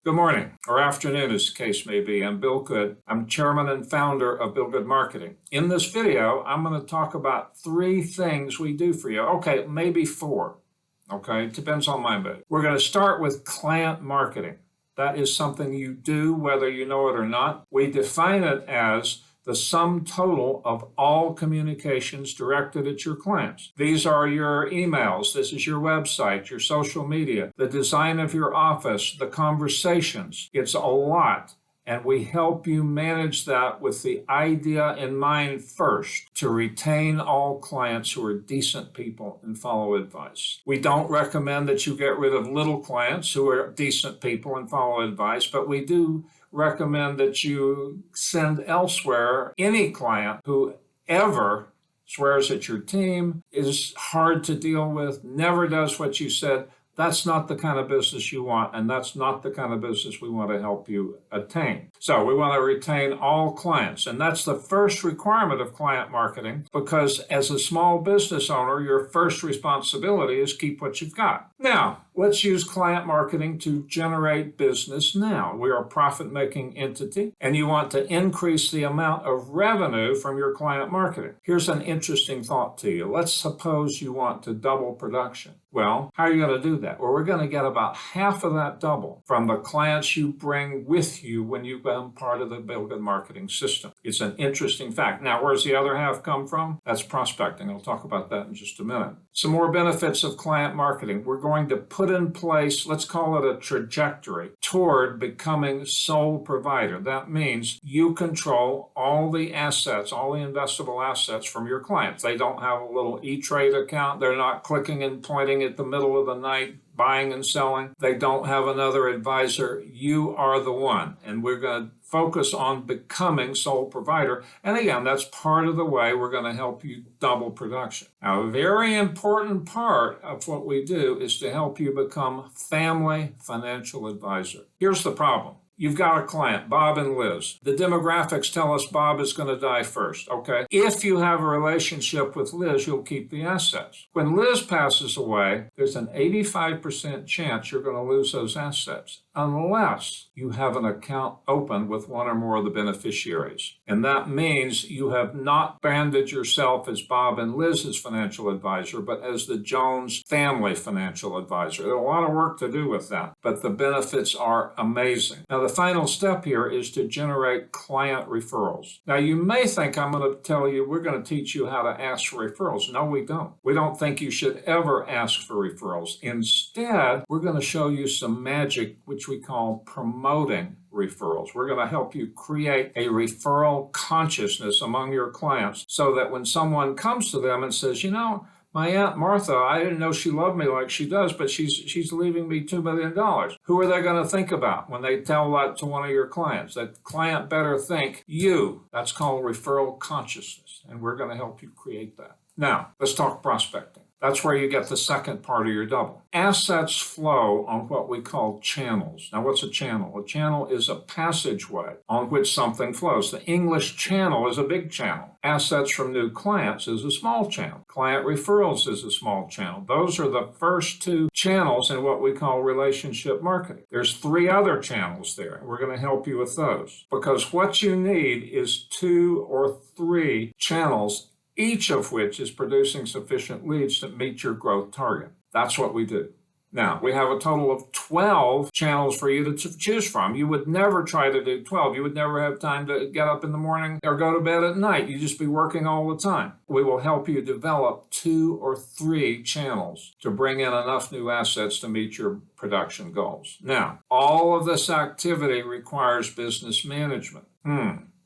Good morning, or afternoon as the case may be. I'm Bill Good. I'm chairman and founder of Bill Good Marketing. In this video, I'm going to talk about 3 things we do for you. Okay, maybe 4. Okay, depends on my mood. We're going to start with client marketing. That is something you do whether you know it or not. We define it as the sum total of all communications directed at your clients. These are your emails, this is your website, your social media, the design of your office, the conversations. It's a lot, and we help you manage that with the idea in mind first, to retain all clients who are decent people and follow advice. We don't recommend that you get rid of little clients who are decent people and follow advice, but we do recommend that you send elsewhere any client who ever swears at your team, is hard to deal with, never does what you said. That's not the kind of business you want, and that's not the kind of business we want to help you attain. So we want to retain all clients, and that's the first requirement of client marketing, because as a small business owner, your first responsibility is keep what you've got. Now, let's use client marketing to generate business now. We are a profit-making entity, and you want to increase the amount of revenue from your client marketing. Here's an interesting thought to you. Let's suppose you want to double production. Well, how are you going to do that? Well, we're going to get about half of that double from the clients you bring with you when you become part of the Bill Good Marketing system. It's an interesting fact. Now, where's the other half come from? That's prospecting. I'll talk about that in just a minute. Some more benefits of client marketing. We're going to put in place, let's call it a trajectory toward becoming sole provider. That means you control all the assets, all the investable assets from your clients. They don't have a little E-Trade account. They're not clicking and pointing at the middle of the night, buying and selling. They don't have another advisor. You are the one. And we're going to focus on becoming sole provider. And again, that's part of the way we're going to help you double production. Now, a very important part of what we do is to help you become family financial advisor. Here's the problem. You've got a client, Bob and Liz. The demographics tell us Bob is going to die first, okay? If you have a relationship with Liz, you'll keep the assets. When Liz passes away, there's an 85% chance you're going to lose those assets unless you have an account open with one or more of the beneficiaries. And that means you have not branded yourself as Bob and Liz's financial advisor, but as the Jones family financial advisor. There's a lot of work to do with that, but the benefits are amazing. Now, the final step here is to generate client referrals. Now, you may think I'm going to tell you we're going to teach you how to ask for referrals. No, we don't. We don't think you should ever ask for referrals. Instead, we're going to show you some magic, which we call promoting referrals. We're going to help you create a referral consciousness among your clients so that when someone comes to them and says, you know, my Aunt Martha, I didn't know she loved me like she does, but she's leaving me $2 million. Who are they going to think about when they tell that to one of your clients? That client better think you. That's called referral consciousness, and we're going to help you create that. Now, let's talk prospecting. That's where you get the second part of your double. Assets flow on what we call channels. Now, what's a channel? A channel is a passageway on which something flows. The English channel is a big channel. Assets from new clients is a small channel. Client referrals is a small channel. Those are the first 2 channels in what we call relationship marketing. There's 3 other channels there. We're going to help you with those because what you need is 2 or 3 channels, each of which is producing sufficient leads to meet your growth target. That's what we do. Now, we have a total of 12 channels for you to choose from. You would never try to do 12. You would never have time to get up in the morning or go to bed at night. You'd just be working all the time. We will help you develop 2 or 3 channels to bring in enough new assets to meet your production goals. Now, all of this activity requires business management.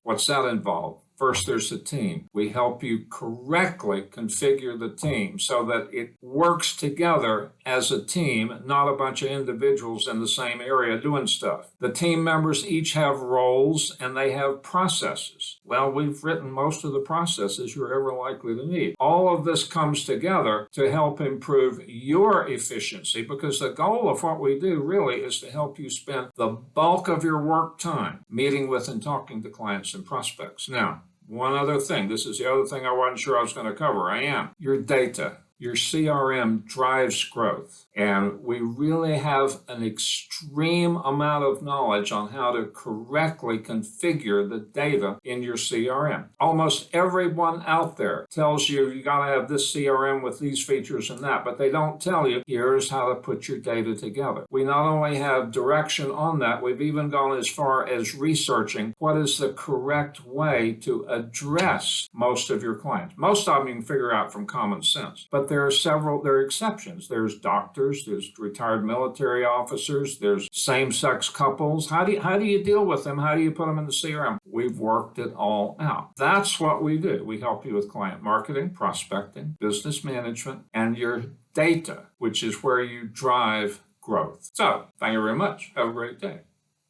What's that involve? First, there's the team. We help you correctly configure the team so that it works together as a team, not a bunch of individuals in the same area doing stuff. The team members each have roles and they have processes. Well, we've written most of the processes you're ever likely to need. All of this comes together to help improve your efficiency because the goal of what we do really is to help you spend the bulk of your work time meeting with and talking to clients and prospects. Now, one other thing. This is the other thing I wasn't sure I was going to cover. Your data. Your CRM drives growth, and we really have an extreme amount of knowledge on how to correctly configure the data in your CRM. Almost everyone out there tells you got to have this CRM with these features and that, but they don't tell you here's how to put your data together. We not only have direction on that, we've even gone as far as researching what is the correct way to address most of your clients. Most of them you can figure out from common sense, but there are exceptions. There's doctors, there's retired military officers, there's same-sex couples. How do you deal with them? How do you put them in the CRM? We've worked it all out. That's what we do. We help you with client marketing, prospecting, business management, and your data, which is where you drive growth. So, thank you very much. Have a great day.